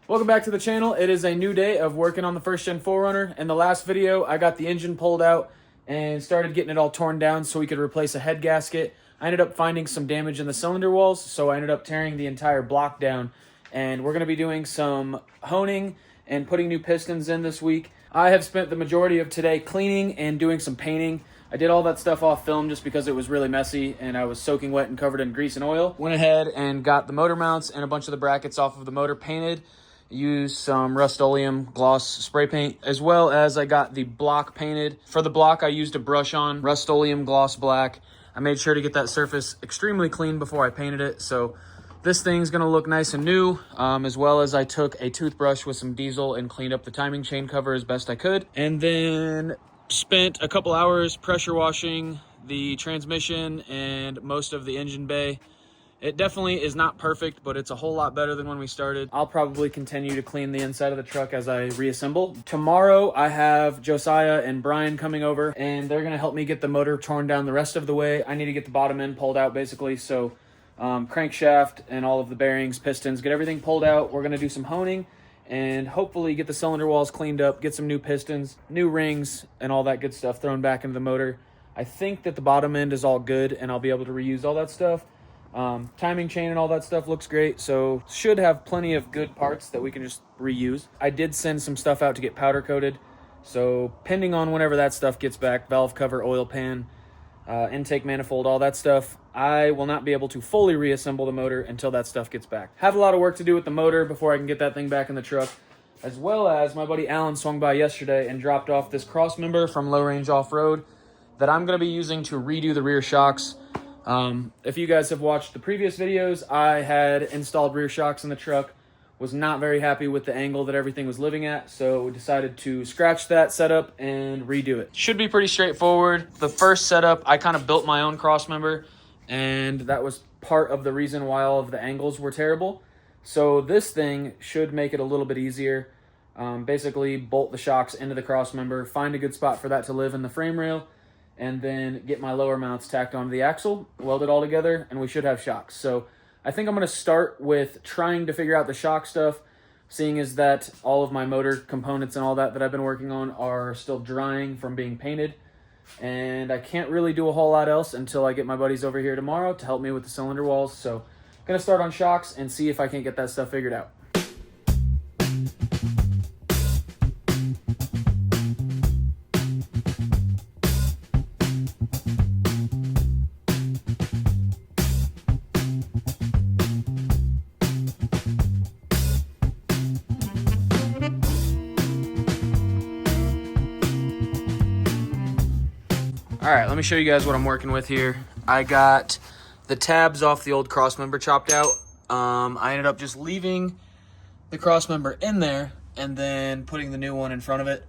Welcome back to the channel. It is a new day of working on the first gen 4runner. In the last video, I got the engine pulled out and started getting it all torn down so we could replace a head gasket. I ended up finding some damage in the cylinder walls, so I ended up tearing the entire block down. And we're going to be doing some honing and putting new pistons in this week. I have spent the majority of today cleaning and doing some painting. I did all that stuff off film just because it was really messy and I was soaking wet and covered in grease and oil. Went ahead and got the motor mounts and a bunch of the brackets off of the motor painted. Used some Rust-Oleum gloss spray paint, as well as I got the block painted. For the block, I used a brush on Rust-Oleum gloss black. I made sure to get that surface extremely clean before I painted it, so this thing's gonna look nice and new, as well as I took a toothbrush with some diesel and cleaned up the timing chain cover as best I could, and then spent a couple hours pressure washing the transmission and most of the engine bay. It definitely is not perfect, but it's a whole lot better than when we started. I'll probably continue to clean the inside of the truck as I reassemble. Tomorrow, I have Josiah and Brian coming over, and they're gonna help me get the motor torn down the rest of the way. I need to get the bottom end pulled out, basically, so crankshaft and all of the bearings, pistons, get everything pulled out. We're gonna do some honing and hopefully get the cylinder walls cleaned up, get some new pistons, new rings, and all that good stuff thrown back into the motor. I think that the bottom end is all good, and I'll be able to reuse all that stuff. Timing chain and all that stuff looks great, so should have plenty of good parts that we can just reuse. I did send some stuff out to get powder coated, so pending on whenever that stuff gets back, valve cover, oil pan, intake manifold, all that stuff, I will not be able to fully reassemble the motor until that stuff gets back. Have a lot of work to do with the motor before I can get that thing back in the truck, as well as my buddy Alan swung by yesterday and dropped off this cross member from Low Range Off-Road that I'm going to be using to redo the rear shocks. If you guys have watched the previous videos, I had installed rear shocks in the truck, was not very happy with the angle that everything was living at, so decided to scratch that setup and redo it. Should be pretty straightforward. The first setup, I kind of built my own cross member, and that was part of the reason why all of the angles were terrible. So this thing should make it a little bit easier. Basically bolt the shocks into the cross member, find a good spot for that to live in the frame rail, and then get my lower mounts tacked onto the axle, weld it all together, and we should have shocks. So I think I'm going to start with trying to figure out the shock stuff, seeing as that all of my motor components and all that I've been working on are still drying from being painted, and I can't really do a whole lot else until I get my buddies over here tomorrow to help me with the cylinder walls. So I'm going to start on shocks and see if I can't get that stuff figured out. All right, let me show you guys what I'm working with here. I got the tabs off the old crossmember chopped out. I ended up just leaving the crossmember in there and then putting the new one in front of it.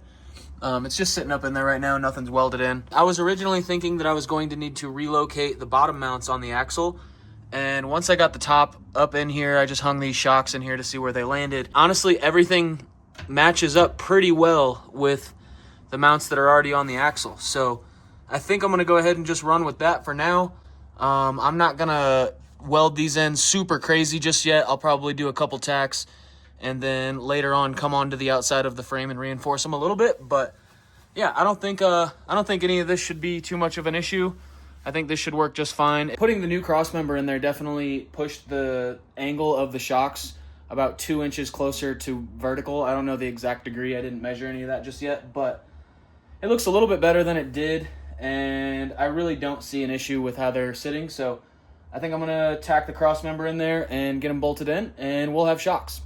It's just sitting up in there right now, nothing's welded in. I was originally thinking that I was going to need to relocate the bottom mounts on the axle. And once I got the top up in here, I just hung these shocks in here to see where they landed. Honestly, everything matches up pretty well with the mounts that are already on the axle. So I think I'm going to go ahead and just run with that for now. I'm not going to weld these in super crazy just yet. I'll probably do a couple tacks and then later on come onto the outside of the frame and reinforce them a little bit. But yeah, I don't think any of this should be too much of an issue. I think this should work just fine. Putting the new cross member in there definitely pushed the angle of the shocks about 2 inches closer to vertical. I don't know the exact degree. I didn't measure any of that just yet, but it looks a little bit better than it did. And I really don't see an issue with how they're sitting, so I think I'm going to tack the cross member in there and get them bolted in, and we'll have shocks.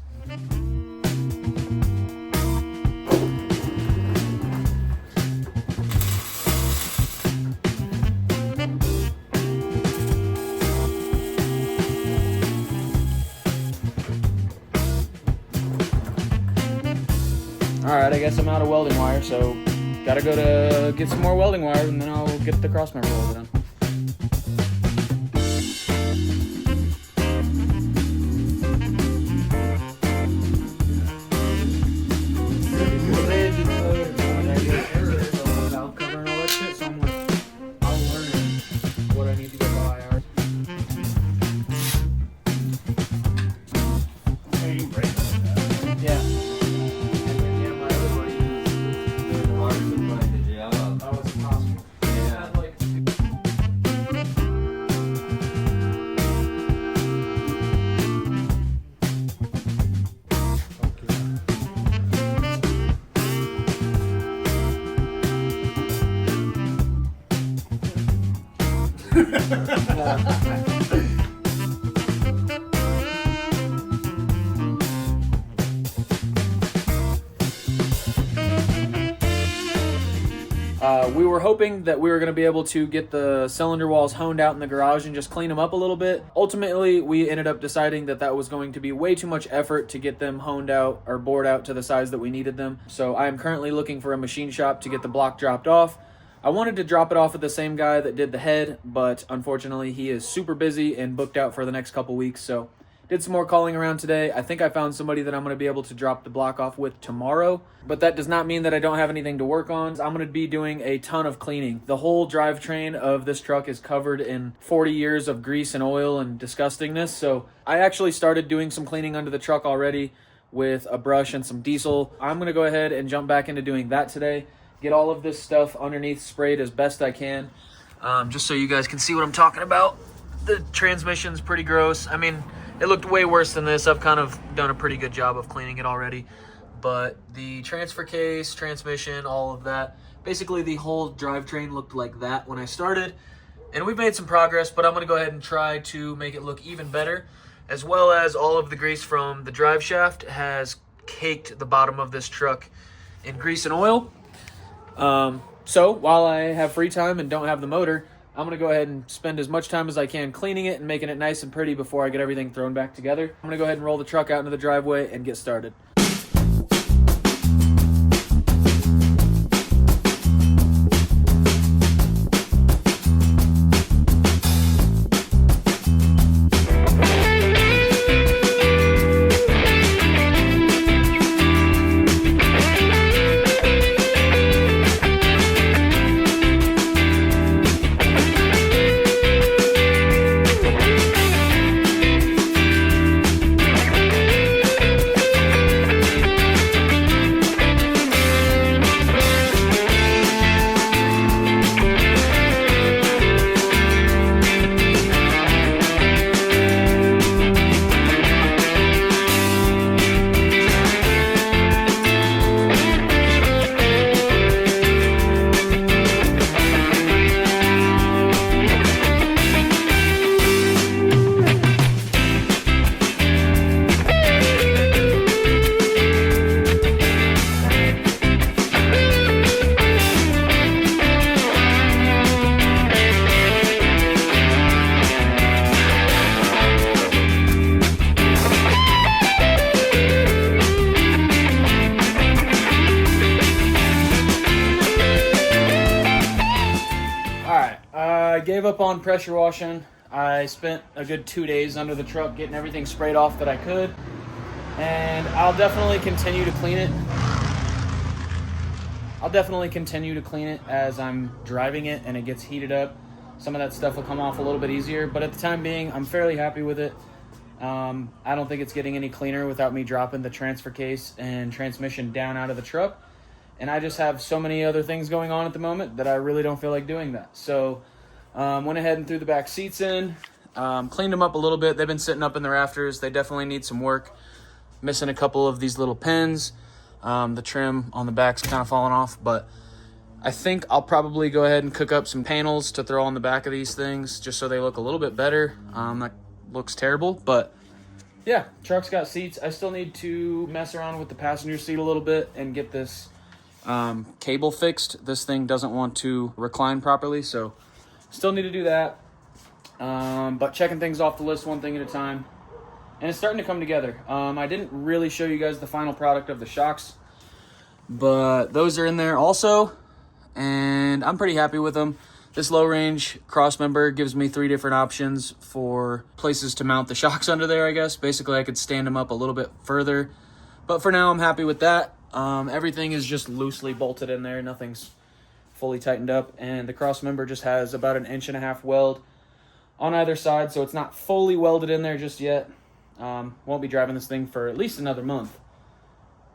All right, I guess I'm out of welding wire, so gotta go to get some more welding wire, and then I'll get the cross member welded in. Valve cover and all that shit, so I'm like, I'll learn what I need to go buy. We were hoping that we were going to be able to get the cylinder walls honed out in the garage and just clean them up a little bit. Ultimately, we ended up deciding that that was going to be way too much effort to get them honed out or bored out to the size that we needed them. So I am currently looking for a machine shop to get the block dropped off. I wanted to drop it off at the same guy that did the head, but unfortunately he is super busy and booked out for the next couple weeks. So did some more calling around today. I think I found somebody that I'm going to be able to drop the block off with tomorrow, but that does not mean that I don't have anything to work on. I'm going to be doing a ton of cleaning. The whole drivetrain of this truck is covered in 40 years of grease and oil and disgustingness. So I actually started doing some cleaning under the truck already with a brush and some diesel. I'm going to go ahead and jump back into doing that today. Get all of this stuff underneath sprayed as best I can, just so you guys can see what I'm talking about. The transmission's pretty gross. I mean, it looked way worse than this. I've kind of done a pretty good job of cleaning it already. But the transfer case, transmission, all of that, basically the whole drivetrain looked like that when I started. And we've made some progress, but I'm going to go ahead and try to make it look even better, as well as all of the grease from the drive shaft has caked the bottom of this truck in grease and oil. So while I have free time and don't have the motor, I'm going to go ahead and spend as much time as I can cleaning it and making it nice and pretty before I get everything thrown back together. I'm going to go ahead and roll the truck out into the driveway and get started. I gave up on pressure washing. I spent a good 2 days under the truck getting everything sprayed off that I could, and I'll definitely continue to clean it. As I'm driving it and it gets heated up. Some of that stuff will come off a little bit easier, but at the time being, I'm fairly happy with it. I don't think it's getting any cleaner without me dropping the transfer case and transmission down out of the truck. And I just have so many other things going on at the moment that I really don't feel like doing that. So went ahead and threw the back seats in, cleaned them up a little bit. They've been sitting up in the rafters. They definitely need some work. Missing a couple of these little pins. The trim on the back's kind of falling off, but I think I'll probably go ahead and cook up some panels to throw on the back of these things just so they look a little bit better. That looks terrible, but yeah, truck's got seats. I still need to mess around with the passenger seat a little bit and get this cable fixed. This thing doesn't want to recline properly, so still need to do that. But checking things off the list one thing at a time. And it's starting to come together. I didn't really show you guys the final product of the shocks, but those are in there also, and I'm pretty happy with them. This low range cross member gives me 3 different options for places to mount the shocks under there, I guess. Basically, I could stand them up a little bit further, but for now, I'm happy with that. Everything is just loosely bolted in there. Nothing's fully tightened up, and the cross member just has about 1.5 inch weld on either side, so it's not fully welded in there just yet. Won't be driving this thing for at least another month,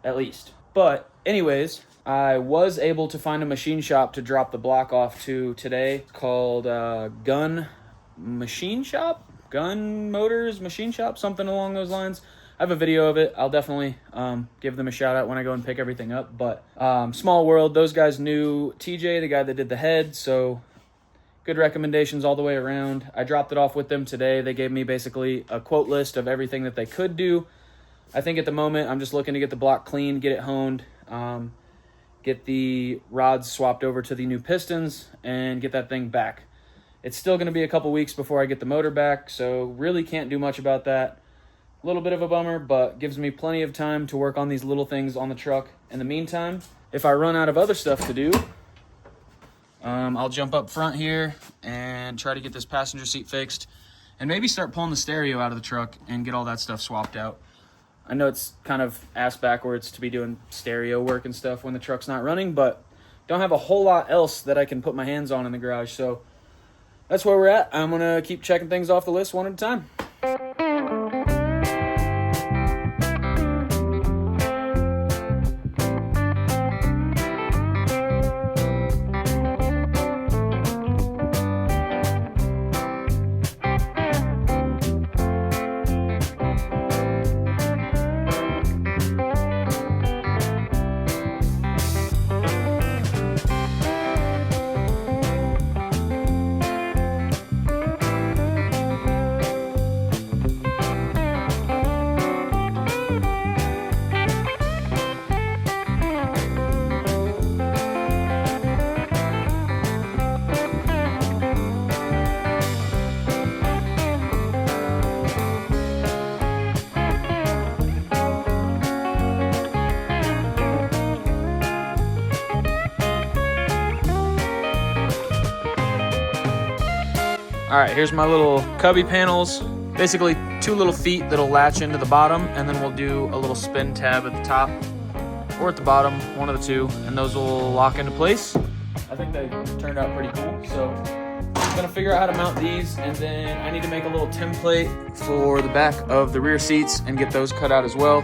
at least. But anyways, I was able to find a machine shop to drop the block off to today. It's called Gun Motors Machine Shop, something along those lines. I have a video of it. I'll definitely give them a shout out when I go and pick everything up. But small world, those guys knew TJ, the guy that did the head, so Good recommendations all the way around. I dropped it off with them today. They gave me basically a quote list of everything that they could do. I think at the moment I'm just looking to get the block cleaned, get it honed, get the rods swapped over to the new pistons, and get that thing back. It's still going to be a couple weeks before I get the motor back, so really can't do much about that. A little bit of a bummer, but gives me plenty of time to work on these little things on the truck. In the meantime, if I run out of other stuff to do, I'll jump up front here and try to get this passenger seat fixed and maybe start pulling the stereo out of the truck and get all that stuff swapped out. I know it's kind of ass backwards to be doing stereo work and stuff when the truck's not running, but don't have a whole lot else that I can put my hands on in the garage, so that's where we're at. I'm gonna keep checking things off the list one at a time. All right, here's my little cubby panels. Basically 2 little feet that'll latch into the bottom, and then we'll do a little spin tab at the top or at the bottom, one of the two, and those will lock into place. I think they turned out pretty cool, so I'm gonna figure out how to mount these, and then I need to make a little template for the back of the rear seats and get those cut out as well.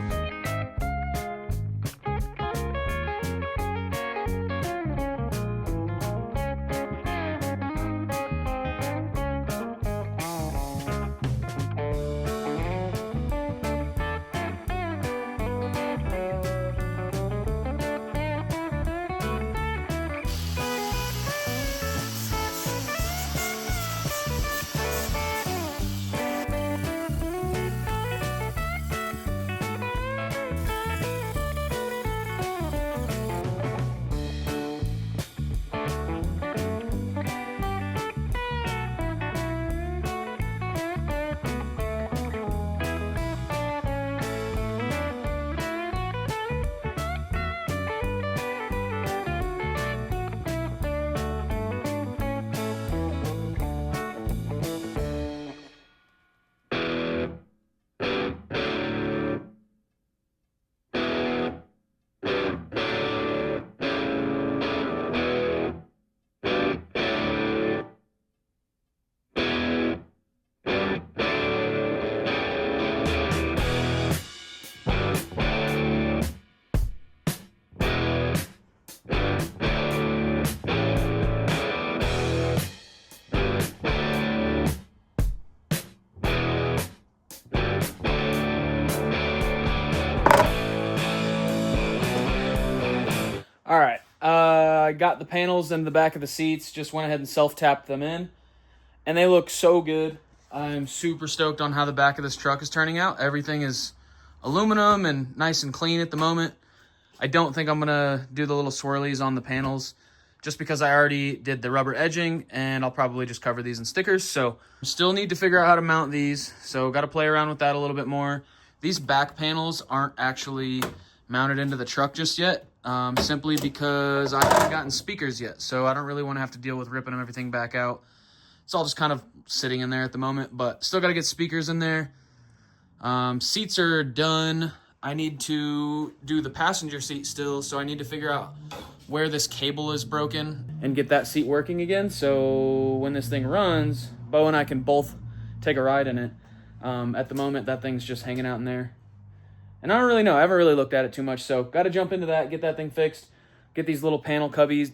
All right, I got the panels in the back of the seats, just went ahead and self-tapped them in, and they look so good. I'm super stoked on how the back of this truck is turning out. Everything is aluminum and nice and clean at the moment. I don't think I'm gonna do the little swirlies on the panels just because I already did the rubber edging, and I'll probably just cover these in stickers. So still need to figure out how to mount these, so got to play around with that a little bit more. These back panels aren't actually mounted into the truck just yet, simply because I haven't gotten speakers yet, so I don't really want to have to deal with ripping everything back out. It's all just kind of sitting in there at the moment, but still got to get speakers in there. Seats are done. I need to do the passenger seat still, so I need to figure out where this cable is broken and get that seat working again, so when this thing runs, Bo and I can both take a ride in it. At the moment, that thing's just hanging out in there. And I don't really know. I haven't really looked at it too much, so got to jump into that, get that thing fixed, get these little panel cubbies,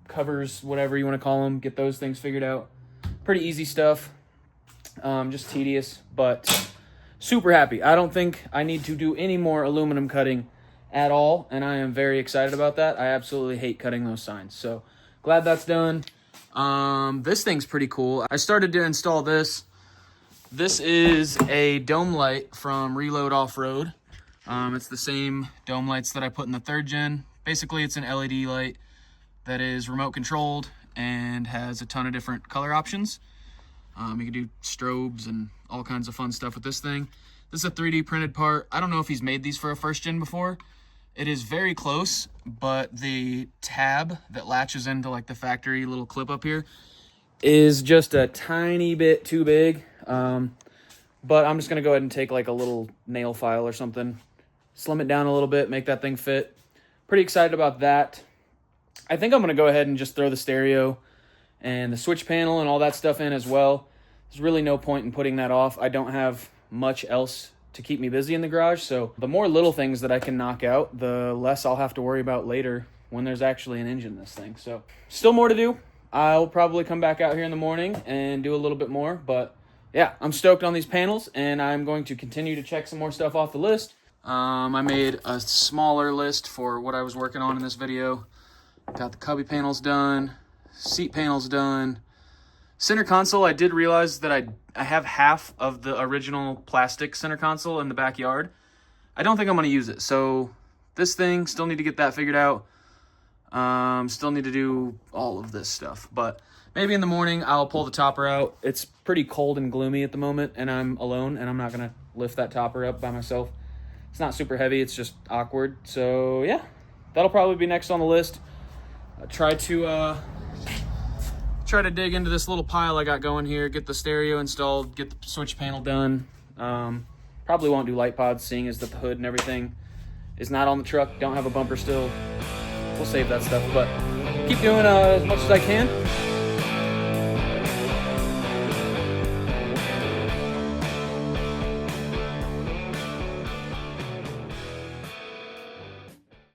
covers, whatever you want to call them, get those things figured out. Pretty easy stuff, just tedious, but super happy. I don't think I need to do any more aluminum cutting at all, and I am very excited about that. I absolutely hate cutting those signs, so glad that's done. This thing's pretty cool. I started to install this. This is a dome light from Reload Off-Road. It's the same dome lights that I put in the 3rd gen. Basically, it's an LED light that is remote controlled and has a ton of different color options. You can do strobes and all kinds of fun stuff with this thing. This is a 3D printed part. I don't know if he's made these for a 1st gen before. It is very close, but the tab that latches into like the factory little clip up here is just a tiny bit too big. But I'm just gonna go ahead and take like a little nail file or something, slim it down a little bit, make that thing fit. Pretty excited about that. I think I'm gonna go ahead and just throw the stereo and the switch panel and all that stuff in as well. There's really no point in putting that off. I don't have much else to keep me busy in the garage, so the more little things that I can knock out, the less I'll have to worry about later when there's actually an engine in this thing. So still more to do. I'll probably come back out here in the morning and do a little bit more, but yeah, I'm stoked on these panels, and I'm going to continue to check some more stuff off the list. I made a smaller list for what I was working on in this video. Got the cubby panels done, seat panels done. Center console, I did realize that I have half of the original plastic center console in the backyard. I don't think I'm going to use it, so this thing, still need to get that figured out. Still need to do all of this stuff, but maybe in the morning I'll pull the topper out. It's pretty cold and gloomy at the moment, and I'm alone, and I'm not going to lift that topper up by myself. It's not super heavy, it's just awkward. So yeah, that'll probably be next on the list. I'll try to dig into this little pile I got going here, get the stereo installed, get the switch panel done. Probably won't do light pods, seeing as that the hood and everything is not on the truck, don't have a bumper still. We'll save that stuff, but keep doing as much as I can.